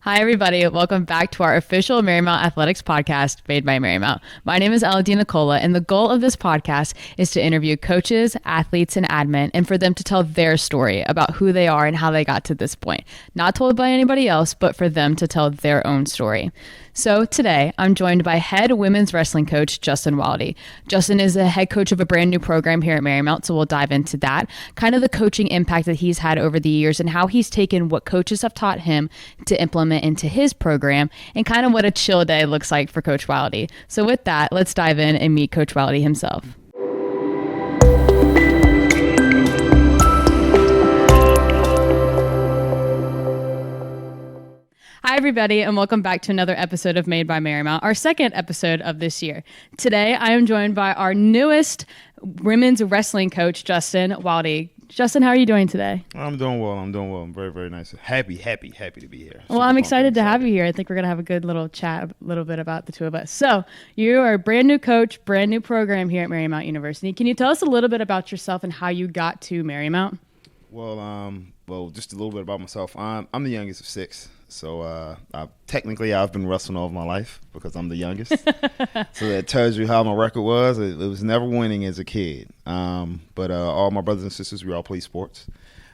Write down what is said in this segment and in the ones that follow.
Hi, everybody. Welcome back to our official Marymount Athletics podcast made by Marymount. My name is Ella DeNicola, and the goal of this podcast is to interview coaches, athletes, and admin, and for them to tell their story about who they are and how they got to this point. Not told by anybody else, but for them to tell their own story. So today, I'm joined by head women's wrestling coach, Justin Wildy. Justin is the head coach of a brand new program here at Marymount, so we'll dive into that, kind of the coaching impact that he's had over the years and how he's taken what coaches have taught him to implement into his program and kind of what a chill day looks like for Coach Wildy. So with that, let's dive in and meet Coach Wildy himself. Hi, everybody, and welcome back to another episode of Made by Marymount, our second episode of this year. Today, I am joined by our newest women's wrestling coach, Justin Wildy. Justin, how are you doing today? I'm doing well. I'm very, very nice. Happy to be here. Well, I'm excited to have you here. I think we're going to have a good little chat, a little bit about the two of us. So you are a brand new coach, brand new program here at Marymount University. Can you tell us a little bit about yourself and how you got to Marymount? Well, just a little bit about myself. I'm the youngest of six. So technically, I've been wrestling all of my life because I'm the youngest. So that tells you how my record was. It was never winning as a kid. But all my brothers and sisters, we all played sports.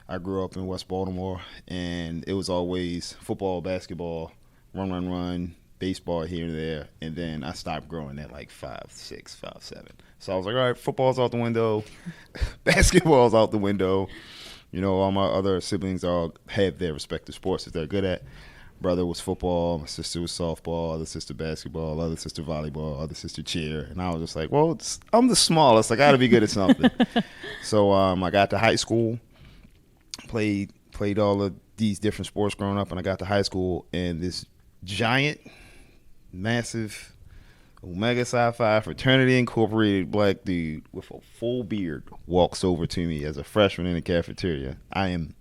I grew up in West Baltimore, and it was always football, basketball, run, baseball here and there. And then I stopped growing at like 5'6", 5'7". So I was like, all right, football's out the window. Basketball's out the window. You know, all my other siblings all have their respective sports that they're good at. Brother was football, my sister was softball, other sister basketball, other sister volleyball, other sister cheer. And I was just like, well, I'm the smallest. I got to be good at something. So I got to high school, played all of these different sports growing up, and I got to high school, and this giant, massive Omega Psi Phi Fraternity Incorporated black dude with a full beard walks over to me as a freshman in the cafeteria. I am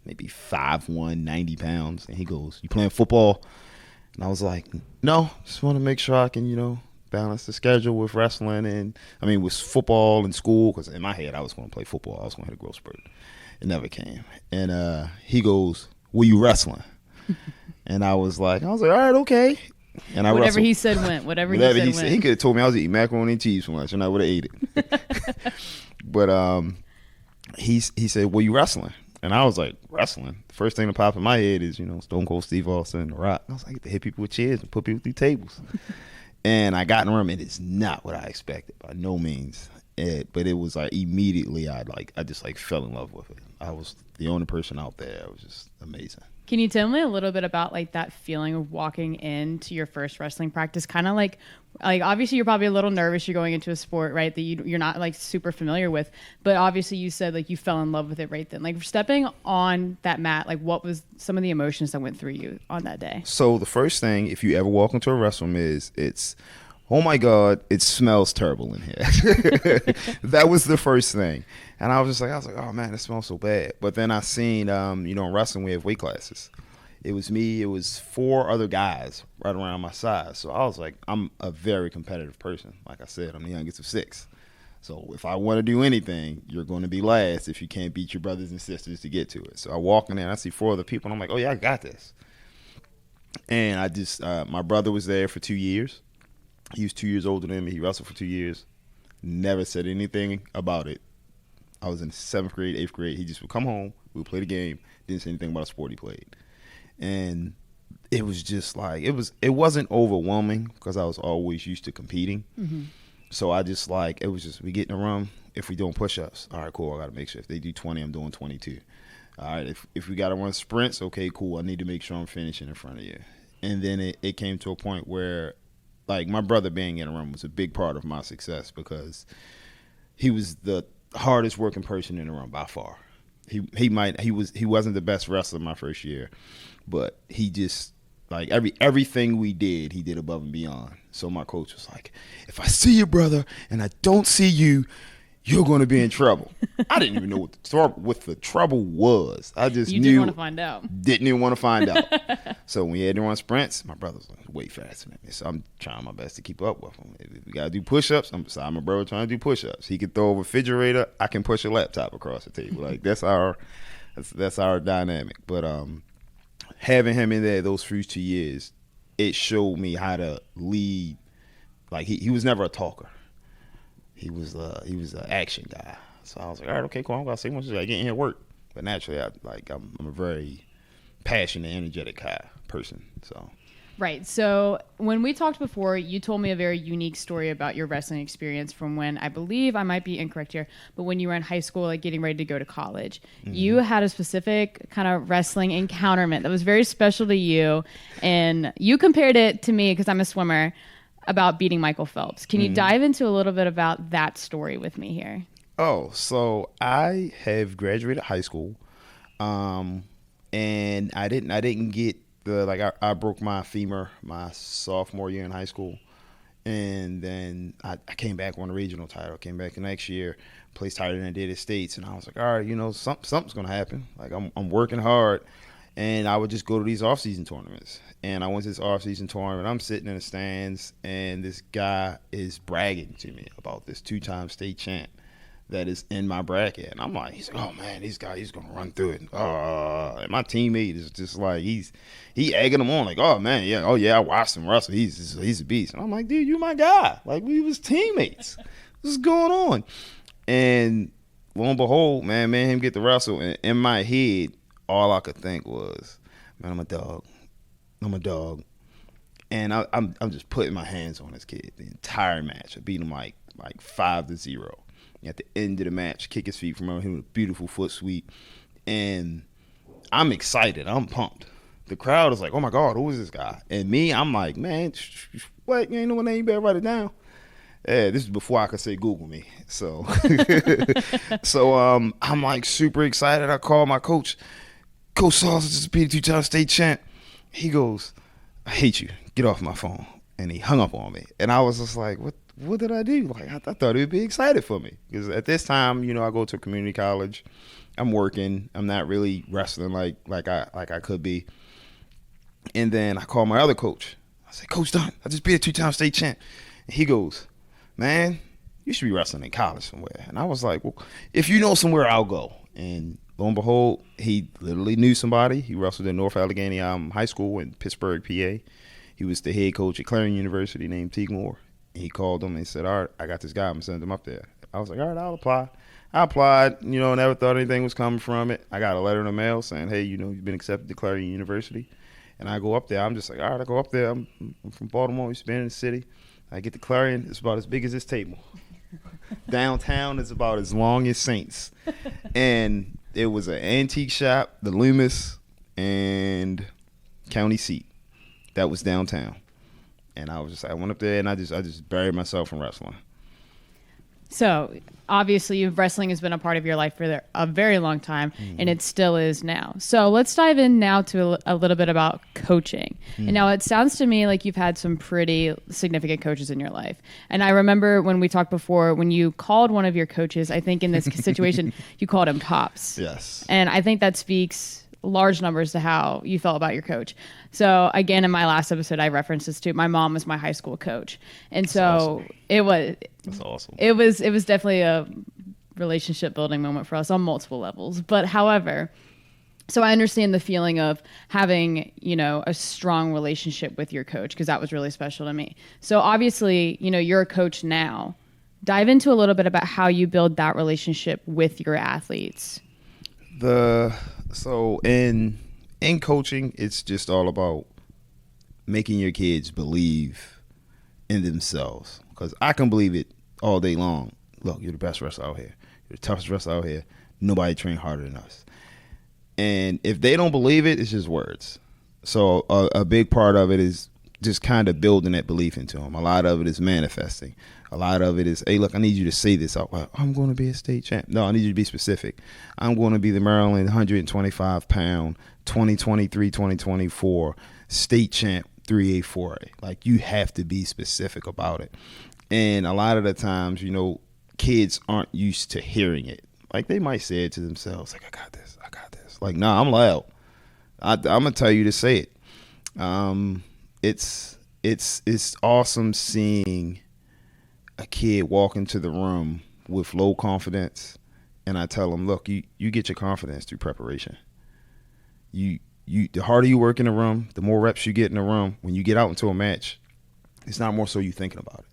maybe 5'1", 90 pounds. And he goes, "You playing football?" And I was like, "No, just want to make sure I can, balance the schedule with wrestling and, with football and school." Because in my head, I was going to play football. I was going to hit a growth spurt. It never came. And he goes, "Were you wrestling?" And I was like, all right, okay. And I whatever wrestled. he said went. Whatever he said went. He could have told me I was eating macaroni and cheese for lunch, and I would have ate it. But he said, "Well, you wrestling?" And I was like, "Wrestling?" The first thing that popped in my head is, Stone Cold Steve Austin, The Rock. I was like, I get to hit people with chairs and put people through tables. And I got in the room, and it's not what I expected by no means. But it was like immediately I just fell in love with it. I was the only person out there. It was just amazing. Can you tell me a little bit about that feeling of walking into your first wrestling practice? Kind of like obviously you're probably a little nervous. You're going into a sport, right, that you're not super familiar with. But obviously you said you fell in love with it right then. Stepping on that mat, what was some of the emotions that went through you on that day? So the first thing, if you ever walk into a wrestling room, it's, "Oh my God, it smells terrible in here." That was the first thing. And I was like, oh man, it smells so bad. But then I seen, in wrestling we have weight classes. It was me, it was 4 other guys right around my size. So I was like, I'm a very competitive person. Like I said, I'm the youngest of 6. So if I want to do anything, you're going to be last if you can't beat your brothers and sisters to get to it. So I walk in there and I see 4 other people, and I'm like, oh yeah, I got this. And I just, my brother was there for 2 years. He was 2 years older than me. He wrestled for 2 years. Never said anything about it. I was in 7th grade, 8th grade. He just would come home. We would play the game. Didn't say anything about a sport he played. And it was just it wasn't overwhelming because I was always used to competing. Mm-hmm. So I just it was just, we get in the room. If we doing push-ups, all right, cool. I got to make sure if they do 20, I'm doing 22. All right, if we got to run sprints, okay, cool. I need to make sure I'm finishing in front of you. And then it came to a point where my brother being in the room was a big part of my success because he was the hardest working person in the room by far. He wasn't the best wrestler my first year, but he just everything we did, he did above and beyond. So my coach was like, "If I see your brother and I don't see you, you're going to be in trouble." I didn't even know what the trouble was. I just you didn't want to find out. Didn't even want to find out. So when we had to run sprints, my brother's way faster than me. So I'm trying my best to keep up with him. If we got to do push-ups, I'm beside my brother trying to do push-ups. He can throw a refrigerator. I can push a laptop across the table. That's our dynamic. But having him in there those first 2 years, it showed me how to lead. Like he was never a talker. He was an action guy. So I was like, all right, okay, cool. I'm gonna say once I get in here work. But naturally, I'm a very passionate, energetic person. So. Right. So when we talked before, you told me a very unique story about your wrestling experience from when, I believe, I might be incorrect here, but when you were in high school, like getting ready to go to college, you had a specific kind of wrestling encounterment that was very special to you. And you compared it to me, because I'm a swimmer, about beating Michael Phelps. Can you dive into a little bit about that story with me here? Oh, so I have graduated high school, and I didn't get I broke my femur my sophomore year in high school, and then I came back, won a regional title. Came back the next year, placed higher than I did at states, and I was like, all right, something's gonna happen. Like I'm working hard, and I would just go to these off-season tournaments. And I went to this off-season tournament. I'm sitting in the stands, and this guy is bragging to me about this 2-time state champ that is in my bracket. And I'm like, he's like, oh man, he's going to run through it. And my teammate is just like, he egging him on, like, oh man, yeah, I watched him wrestle. He's a beast. And I'm like, dude, you my guy. Like, we was teammates. What's going on? And lo and behold, man, me and him get to wrestle. And in my head, all I could think was, man, I'm a dog. And I'm just putting my hands on this kid the entire match. I beat him like 5-0. At the end of the match, kick his feet from under him with a beautiful foot sweep. And I'm excited. I'm pumped. The crowd is like, oh my God, who is this guy? And me, I'm like, man, what? You ain't know my name? You better write it down. Yeah, this is before I could say Google me. So, I'm like super excited. I call my coach. Coach Sauce just beat a 2-time state champ. He goes, I hate you. Get off my phone. And he hung up on me. And I was just like, what did I do? Like, I thought he would be excited for me. Because at this time, I go to a community college. I'm working. I'm not really wrestling like I could be. And then I call my other coach. I said, Coach Dunn, I just beat a 2-time state champ. And he goes, man, you should be wrestling in college somewhere. And I was like, well, if you know somewhere, I'll go. And lo and behold, he literally knew somebody. He wrestled in North Allegheny High School in Pittsburgh, PA. He was the head coach at Clarion University named Teague Moore. He called him and said, all right, I got this guy. I'm going to send him up there. I was like, all right, I'll apply. I applied, never thought anything was coming from it. I got a letter in the mail saying, hey, you've been accepted to Clarion University. And I go up there. I'm just like, all right, I go up there. I'm from Baltimore. We've been in the city. I get to Clarion. It's about as big as this table. Downtown is about as long as Saints. And it was an antique shop, the Loomis, and county seat. That was downtown. And I went up there and I just buried myself in wrestling. So obviously wrestling has been a part of your life for a very long time, and it still is now. So let's dive in now to a little bit about coaching. And now it sounds to me like you've had some pretty significant coaches in your life. And I remember when we talked before, when you called one of your coaches, I think in this situation, you called him Pops. Yes. And I think that speaks large numbers to how you felt about your coach. So again, in my last episode, I referenced this too. My mom was my high school coach. And so That's awesome. It was definitely a relationship building moment for us on multiple levels. But however, so I understand the feeling of having, a strong relationship with your coach, because that was really special to me. So obviously, you're a coach now. Dive into a little bit about how you build that relationship with your athletes. So in coaching, it's just all about making your kids believe in themselves. Because I can believe it all day long. Look, you're the best wrestler out here. You're the toughest wrestler out here. Nobody trained harder than us. And if they don't believe it, it's just words. So a big part of it is just kind of building that belief into them. A lot of it is manifesting. A lot of it is, hey, look, I need you to say this out loud. I'm going to be a state champ. No, I need you to be specific. I'm going to be the Maryland 125-pound 2023-2024 state champ 3A4A. Like, you have to be specific about it. And a lot of the times, kids aren't used to hearing it. Like, they might say it to themselves, like, I got this. Like, nah, I'm loud. I'm going to tell you to say it. It's awesome seeing a kid walk into the room with low confidence, and I tell them, look, you get your confidence through preparation. You the harder you work in the room, the more reps you get in the room. When you get out into a match, it's not more so you thinking about it.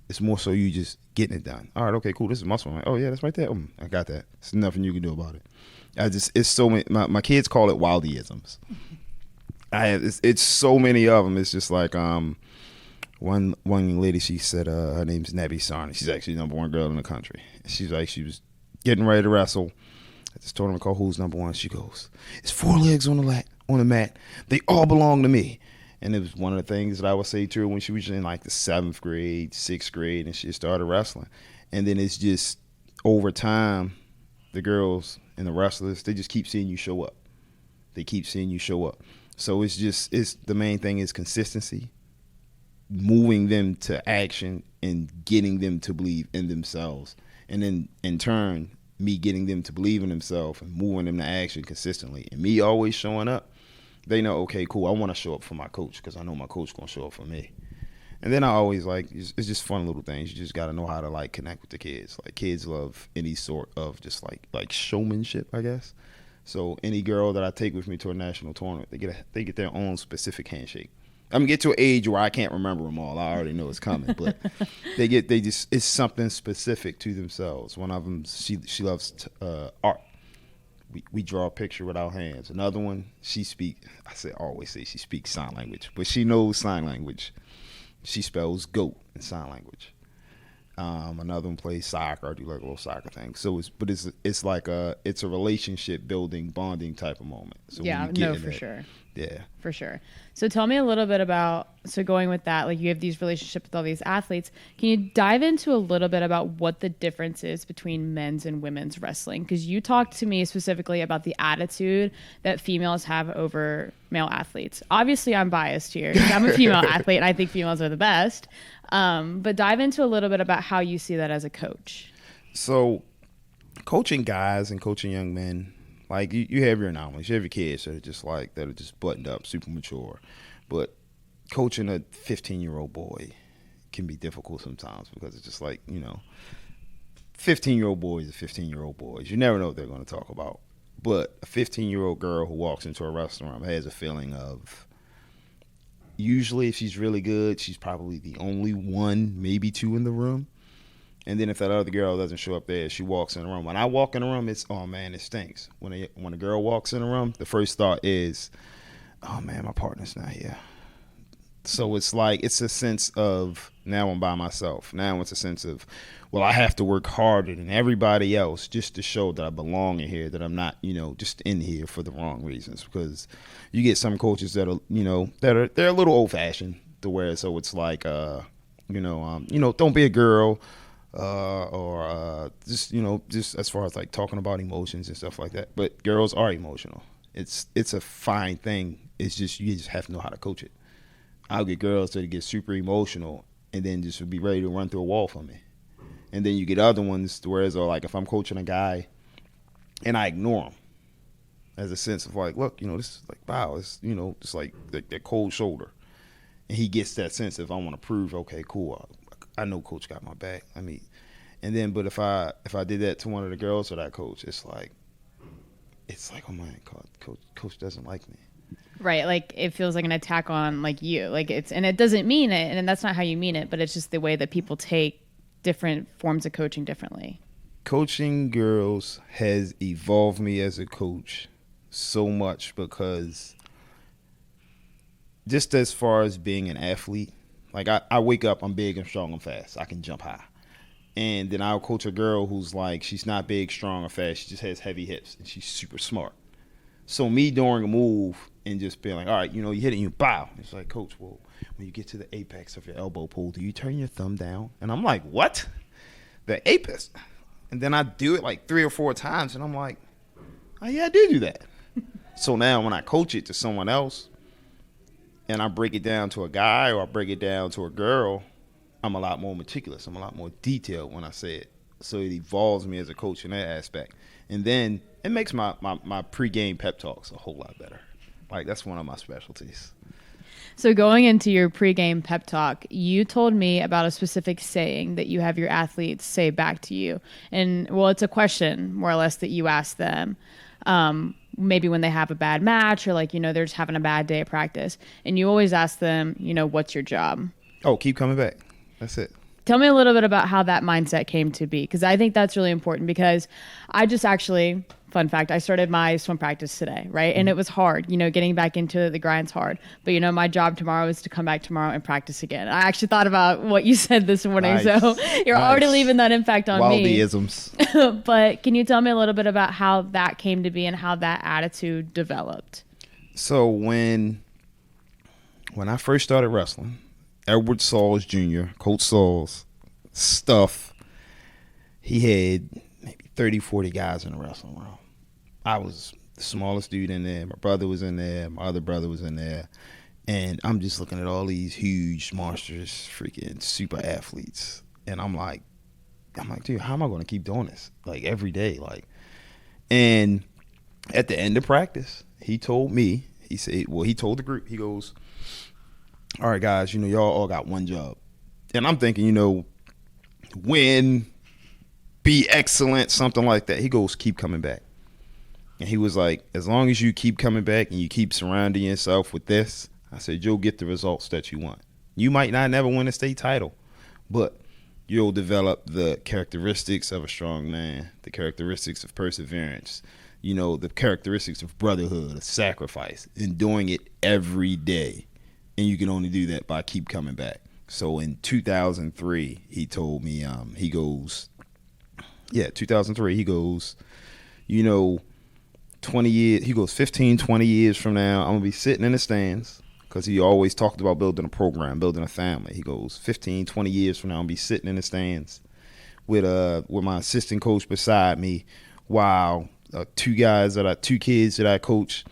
It's more so you just getting it done. All right, okay, cool. This is muscle. Like, oh yeah, that's right there. I got that. There's nothing you can do about it. It's so many. My kids call it Wildyisms. It's so many of them. It's just like one lady. She said her name's Nebby Sarni. She's actually the #1 girl in the country. She's like, she was getting ready to wrestle at this tournament called Who's Number One. She goes, "It's 4 legs on the mat. They all belong to me." And it was one of the things that I would say to her when she was in like the 7th grade, 6th grade, and she started wrestling. And then it's just over time, the girls and the wrestlers, they just keep seeing you show up. They keep seeing you show up. So it's the main thing is consistency, moving them to action and getting them to believe in themselves. And then in turn, me getting them to believe in themselves and moving them to action consistently. And me always showing up. They know, okay, cool, I want to show up for my coach because I know my coach going to show up for me. And then I always it's just fun little things. You just got to know how to like connect with the kids. Like kids love any sort of just like showmanship, I guess. So any girl that I take with me to a national tournament, they get their own specific handshake. I'm gonna get to an age where I can't remember them all. I already know it's coming, but it's something specific to themselves. One of them, she loves art. We draw a picture with our hands. Another one, always say she speaks sign language, but she knows sign language. She spells goat in sign language. Another one plays soccer. I do like a little soccer thing. So it's like a relationship building, bonding type of moment. So yeah, no, for sure. Yeah, for sure. So tell me a little bit about, so going with that, like you have these relationships with all these athletes. Can you dive into a little bit about what the difference is between men's and women's wrestling? Because you talked to me specifically about the attitude that females have over male athletes. Obviously, I'm biased here because I'm a female athlete and I think females are the best. But dive into a little bit about how you see that as a coach. So coaching guys and coaching young men, like you have your anomalies, you have your kids that are just buttoned up, super mature. But coaching a 15-year-old boy can be difficult sometimes because it's just like, 15-year-old boys are 15-year-old boys. You never know what they're going to talk about. But a 15-year-old girl who walks into a restaurant has a feeling of, usually if she's really good, she's probably the only one, maybe two in the room. And then if that other girl doesn't show up there, she walks in the room. When I walk in the room, it's, oh, man, it stinks. When a girl walks in the room, the first thought is, oh, man, my partner's not here. So it's like, it's a sense of, now I'm by myself. Now it's a sense of, well, I have to work harder than everybody else just to show that I belong in here, that I'm not, just in here for the wrong reasons. Because you get some coaches that are, they're a little old-fashioned to where, so it's like, don't be a girl. Or just as far as like talking about emotions and stuff like that. But girls are emotional. It's a fine thing. It's just, you just have to know how to coach it. I'll get girls that get super emotional and then just be ready to run through a wall for me. And then you get other ones where it's like, if I'm coaching a guy and I ignore him as a sense of like, look, this is like, wow, it's, it's like that cold shoulder. And he gets that sense of, I want to prove, okay, cool, I know coach got my back. But if I did that to one of the girls that I coach, it's like, oh my God, coach doesn't like me. Right. Like it feels like an attack on like you, like and it doesn't mean it. And that's not how you mean it, but it's just the way that people take different forms of coaching differently. Coaching girls has evolved me as a coach so much because just as far as being an athlete, like I wake up, I'm big and strong and fast. I can jump high. And then I'll coach a girl who's like, she's not big, strong, or fast. She just has heavy hips and she's super smart. So me during a move and just being like, all right, you hit it and you bow. It's like, coach, well, when you get to the apex of your elbow pull, do you turn your thumb down? And I'm like, what? The apex? And then I do it like 3 or 4 times and I'm like, oh yeah, I do that. So now when I coach it to someone else, and I break it down to a guy or I break it down to a girl, I'm a lot more meticulous. I'm a lot more detailed when I say it. So it evolves me as a coach in that aspect. And then it makes my pregame pep talks a whole lot better. Like that's one of my specialties. So going into your pregame pep talk, you told me about a specific saying that you have your athletes say back to you. And well, it's a question more or less that you ask them. maybe when they have a bad match or like, they're just having a bad day of practice. And you always ask them, what's your job? Oh, keep coming back. That's it. Tell me a little bit about how that mindset came to be, because I think that's really important, because I just actually, fun fact, I started my swim practice today, right? And it was hard, getting back into the grind's hard. But, my job tomorrow is to come back tomorrow and practice again. I actually thought about what you said this morning. Nice. So you're already leaving that impact on me. Wildyisms. But can you tell me a little bit about how that came to be and how that attitude developed? So when I first started wrestling, Edward Sauls Jr., Coach Sauls, stuff, he had maybe 30, 40 guys in the wrestling room. I was the smallest dude in there. My brother was in there. My other brother was in there. And I'm just looking at all these huge, monstrous, freaking super athletes. And I'm like, dude, how am I going to keep doing this? Like, every day. And at the end of practice, he told me, he told the group, he goes, all right, guys, y'all all got one job. And I'm thinking, win, be excellent, something like that. He goes, keep coming back. And he was like, as long as you keep coming back and you keep surrounding yourself with this, I said, you'll get the results that you want. You might not never win a state title, but you'll develop the characteristics of a strong man, the characteristics of perseverance, the characteristics of brotherhood, of sacrifice, and doing it every day. And you can only do that by keep coming back. So in 2003, he told me, 2003, he goes, 20 years, he goes, 15, 20 years from now, I'm going to be sitting in the stands, because he always talked about building a program, building a family. He goes, 15, 20 years from now, I'm going to be sitting in the stands with my assistant coach beside me, while two kids that I coach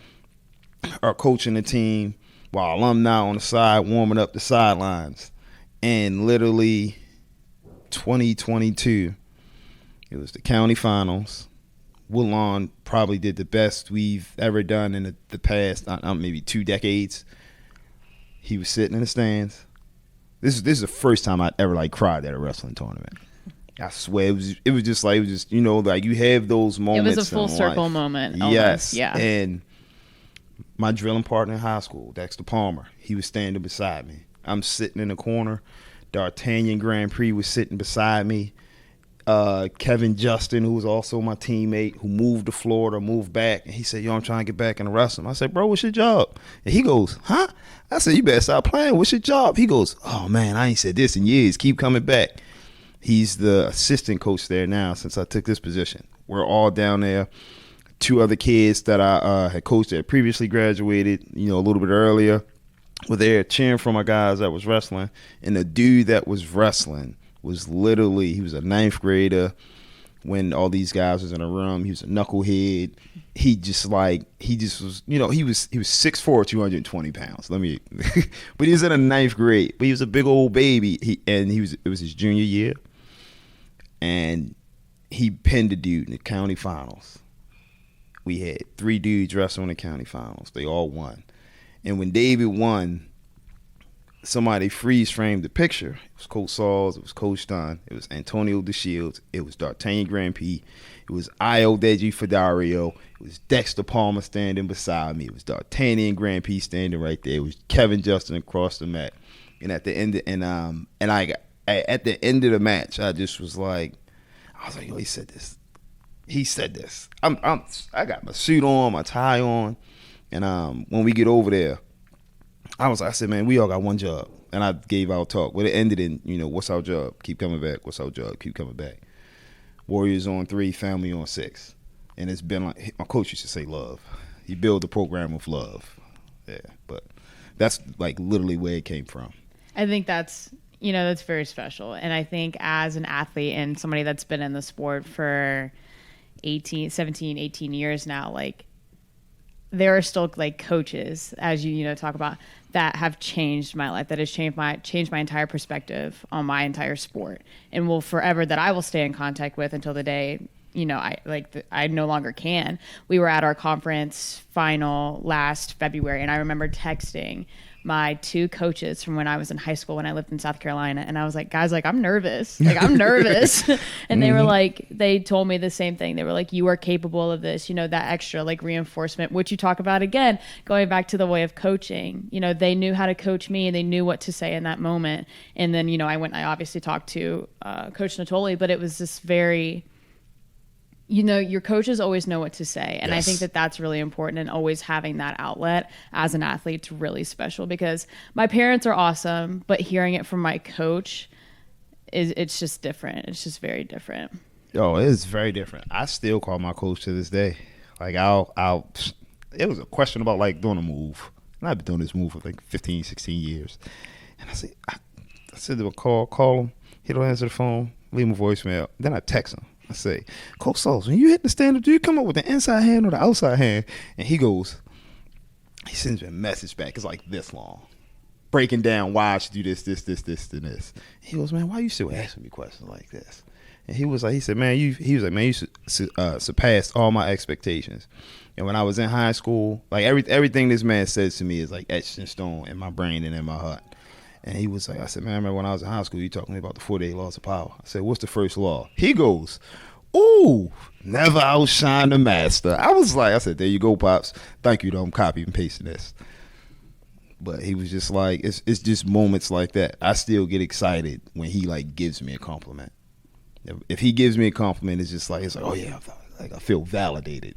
are coaching the team, while alumni on the side warming up the sidelines. And literally 2022, it was the county finals. Woodlawn probably did the best we've ever done in the past, maybe 2 decades. He was sitting in the stands. This is the first time I'd ever cried at a wrestling tournament. I swear it was just you have those moments. It was a full circle moment. Almost. Yes. Yeah. And my drilling partner in high school, Dexter Palmer, he was standing beside me. I'm sitting in the corner. D'Artagnan Grand Prix was sitting beside me. Kevin Justin, who was also my teammate, who moved to Florida, moved back, and he said, I'm trying to get back in the wrestling. I said, bro, what's your job? And he goes, huh? I said, you better stop playing. What's your job? He goes, oh, man, I ain't said this in years. Keep coming back. He's the assistant coach there now since I took this position. We're all down there. 2 other kids that I had coached that previously graduated, a little bit earlier, were there cheering for my guys that was wrestling. And the dude that was wrestling was literally, he was a 9th grader when all these guys was in a room. He was a knucklehead. He was, he was 6'4", 220 pounds. But he was in a 9th grade. But he was a big old baby. It was his junior year. And he pinned a dude in the county finals. We had 3 dudes wrestle in the county finals. They all won. And when David won, somebody freeze framed the picture. It was Coach Sauls. It was Coach Dunn. It was Antonio DeShields. It was D'Artagnan Grand Prix. It was Io Deji Fidario. It was Dexter Palmer standing beside me. It was D'Artagnan Grand Prix standing right there. It was Kevin Justin across the mat. And at the end, at the end of the match, I just was like, he said this. He said this. I got my suit on, my tie on, and when we get over there, I said, man, we all got one job, and I gave our talk. But it ended in, what's our job? Keep coming back. What's our job? Keep coming back. Warriors on 3, family on 6, and it's been like my coach used to say, love. He built the program with love. Yeah, but that's literally where it came from. I think that's very special, and I think as an athlete and somebody that's been in the sport for 17, 18 years now, there are still coaches, as you talk about, that have changed my life, that has changed my entire perspective on my entire sport, and will forever, that I will stay in contact with until the day I no longer can. We were at our conference final last February, and I remember texting my 2 coaches from when I was in high school when I lived in South Carolina. And I was like, guys, like, I'm nervous. Like, I'm nervous. And they were like, they told me the same thing. They were like, you are capable of this, you know, that extra like reinforcement, which you talk about again, going back to the way of coaching. You know, they knew how to coach me and they knew what to say in that moment. And then, you know, I obviously talked to Coach Natoli, but it was this very, you know, your coaches always know what to say. And I think that that's really important, and always having that outlet as an athlete's really special, because my parents are awesome, but hearing it from my coach it's just different. It's just very different. Oh, it's very different. I still call my coach to this day. Like it was a question about like doing a move. And I've been doing this move for like 15, 16 years. And I said to him, call him. He don't answer the phone, leave him a voicemail. Then I text him. I say, Coach Sauls, when you hit the stand-up, do you come up with the inside hand or the outside hand? And he sends me a message back. It's like this long, breaking down why I should do this, and this. He goes, man, why you still asking me questions like this? And he said, man, you surpassed all my expectations. And when I was in high school, like everything this man says to me is like etched in stone in my brain and in my heart. And he was like, I said, man, I remember when I was in high school, you talking to me about the 48 laws of power. I said, what's the first law? He goes, ooh, never outshine the master. I said, there you go, Pops. Thank you, though. I'm copying and pasting this. But he was just like, it's just moments like that. I still get excited when he like gives me a compliment. If he gives me a compliment, it's like, oh yeah, I feel validated.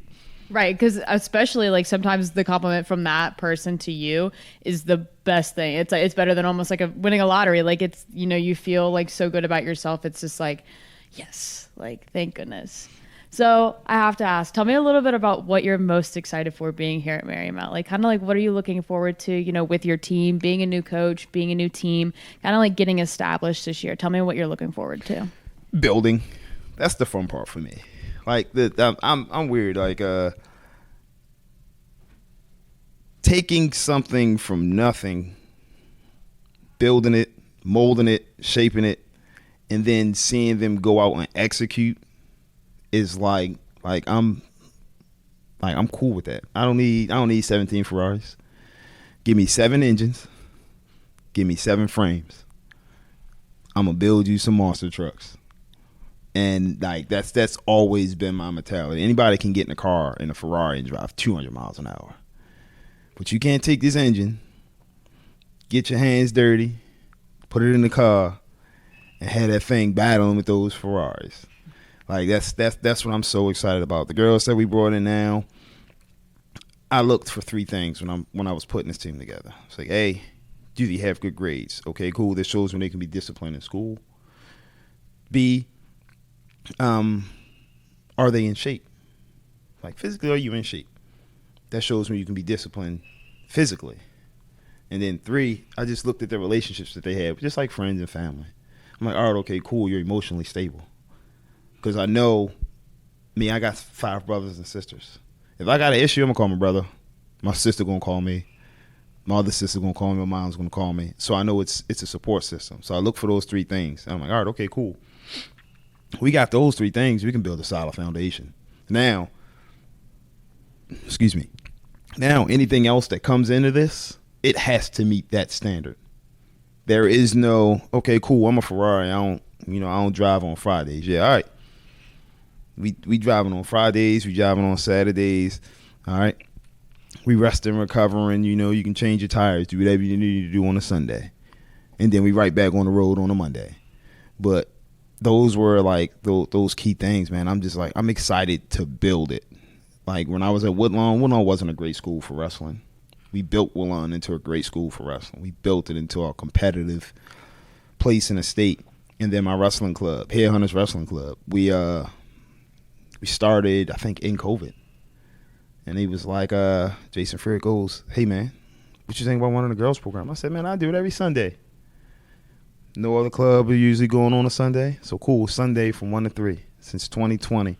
Right, because especially like sometimes the compliment from that person to you is the best thing. It's like, it's better than almost like winning a lottery. Like, it's, you know, you feel like so good about yourself. It's just like, yes, like thank goodness. So I have to ask, tell me a little bit about what you're most excited for being here at Marymount. Like, kind of like, what are you looking forward to, you know, with your team, being a new coach, being a new team, kind of like getting established this year. Tell me what you're looking forward to. Building. That's the fun part for me. Like, I'm weird. Like, taking something from nothing, building it, molding it, shaping it, and then seeing them go out and execute is like I'm cool with that. I don't need 17 Ferraris. Give me 7 engines. Give me 7 frames. I'm gonna build you some monster trucks. And like that's always been my mentality. Anybody can get in a car in a Ferrari and drive 200 miles an hour. But you can't take this engine, get your hands dirty, put it in the car, and have that thing battling with those Ferraris. Like that's what I'm so excited about. The girls that we brought in now, I looked for 3 things when I was putting this team together. It's like, A, do they have good grades? Okay, cool. This shows when they can be disciplined in school. B, are they in shape? Like, physically, are you in shape? That shows me you can be disciplined physically. And then 3, I just looked at the relationships that they have, just like friends and family. I'm like, all right, okay, cool, you're emotionally stable. Because I know, I got 5 brothers and sisters. If I got an issue, I'm going to call my brother. My sister going to call me. My other sister going to call me. My mom's going to call me. So I know it's a support system. So I look for those 3 things. And I'm like, all right, okay, cool. We got those 3 things. We can build a solid foundation. Now, anything else that comes into this, it has to meet that standard. There is no, okay, cool, I'm a Ferrari. I don't drive on Fridays. Yeah, all right. We driving on Fridays. We driving on Saturdays. All right. We resting, recovering. You know, you can change your tires, do whatever you need to do on a Sunday, and then we right back on the road on a Monday. But those were like those key things, man. I'm just like, I'm excited to build it. Like when I was at Woodlawn wasn't a great school for wrestling. We built Woodlawn into a great school for wrestling. We built it into a competitive place in the state. And then my wrestling club, Headhunters Wrestling Club, we started, I think, in COVID. And he was like, Jason Freer goes, hey, man, what you think about one of the girls program? I said, man, I do it every Sunday. No other club are usually going on a Sunday. So cool, Sunday from 1 to 3 since 2020.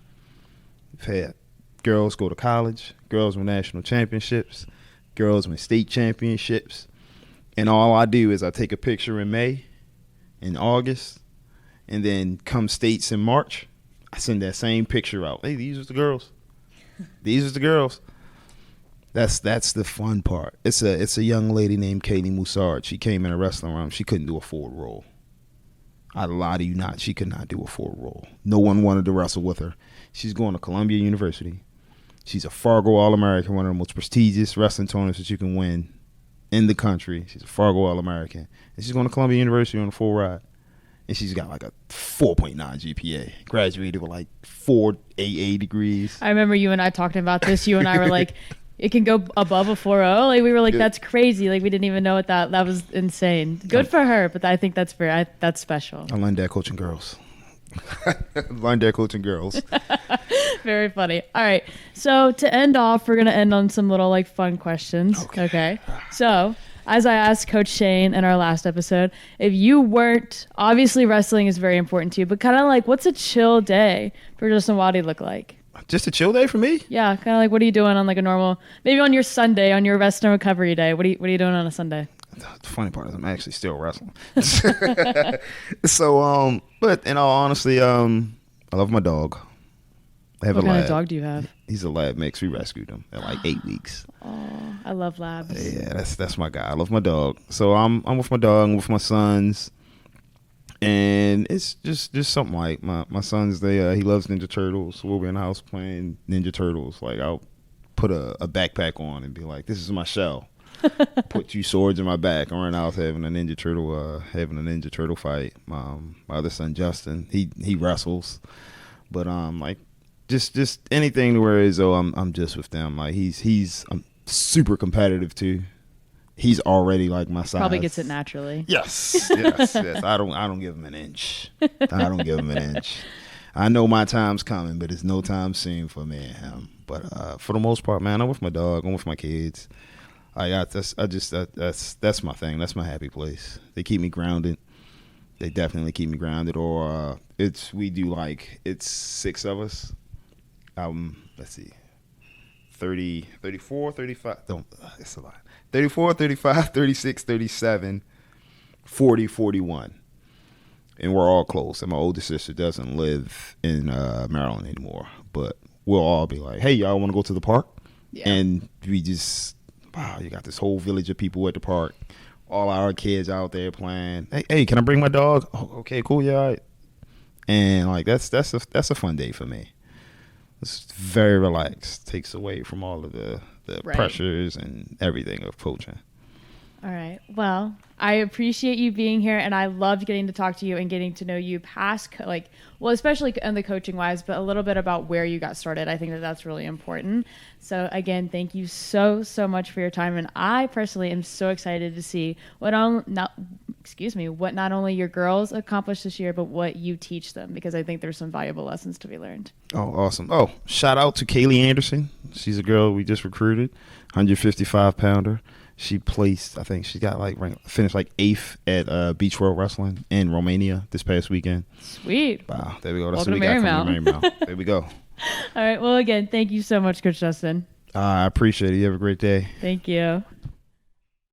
We've had girls go to college, girls win national championships, girls win state championships. And all I do is I take a picture in May, in August, and then come states in March, I send that same picture out. Hey, these are the girls. These are the girls. That's the fun part. It's a young lady named Kaylee Moussard. She came in a wrestling room. She couldn't do a forward roll. I lie to you not. She could not do a forward roll. No one wanted to wrestle with her. She's going to Columbia University. She's a Fargo All-American, one of the most prestigious wrestling tournaments that you can win in the country. She's a Fargo All-American. And she's going to Columbia University on a full ride. And she's got like a 4.9 GPA. Graduated with like 4 AA degrees. I remember you and I talking about this. You and I were like, it can go above a 4.0. Like we were like, that's crazy. Like we didn't even know what that was insane. Good for her, but I think that's that's special. I learned that coaching girls. Learned that coaching girls. Very funny. All right. So to end off, we're gonna end on some little like fun questions. Okay. So as I asked Coach Shane in our last episode, if you weren't, obviously wrestling is very important to you, but kind of like what's a chill day for Justin Wildy look like? Just a chill day for me? Yeah, kind of like what are you doing on like a normal, maybe on your Sunday, on your rest and recovery day? What are you doing on a Sunday? The funny part is I'm actually still wrestling. So, but in all honesty, I love my dog. I have what a kind lab. of dog do you have? He's a lab mix. We rescued him at like 8 weeks. Oh, I love labs. Yeah, that's my guy. I love my dog. So I'm with my dog. I'm with my sons, and it's just something like my sons. He loves Ninja Turtles. So we'll be in the house playing Ninja Turtles. Like I'll put a backpack on and be like, "This is my shell." Put 2 swords in my back and run out having a Ninja Turtle fight. My other son Justin, he wrestles, but like just anything where is I'm just with them. Like I'm super competitive too. He's already like my size. Probably gets it naturally. Yes. I don't give him an inch. I know my time's coming, but it's no time soon for me and him. But for the most part, man, I'm with my dog. I'm with my kids. That's my thing. That's my happy place. They keep me grounded. They definitely keep me grounded. Or it's 6 of us. Let's see, 30, 34, 35. It's a lot. 34, 35, 36, 37, 40, 41. And we're all close. And my older sister doesn't live in Maryland anymore. But we'll all be like, hey, y'all want to go to the park? Yeah. And we just... Wow, you got this whole village of people at the park. All our kids out there playing. Hey, can I bring my dog? Oh, okay, cool, yeah. All right. And like that's a fun day for me. It's very relaxed. Takes away from all of the pressures and everything of coaching. All right. Well, I appreciate you being here, and I loved getting to talk to you and getting to know you past, especially on the coaching wise, but a little bit about where you got started. I think that's really important. So again, thank you so much for your time, and I personally am so excited to see what not only your girls accomplish this year, but what you teach them, because I think there's some valuable lessons to be learned. Oh, awesome. Oh, shout out to Kaylee Anderson. She's a girl we just recruited, 155-pounder. She placed, I think she got finished 8th at Beach World Wrestling in Romania this past weekend. Sweet. Wow, there we go. That's Welcome what we got from Marymount. There we go. All right. Well, again, thank you so much, Coach Justin. I appreciate it. You have a great day. Thank you.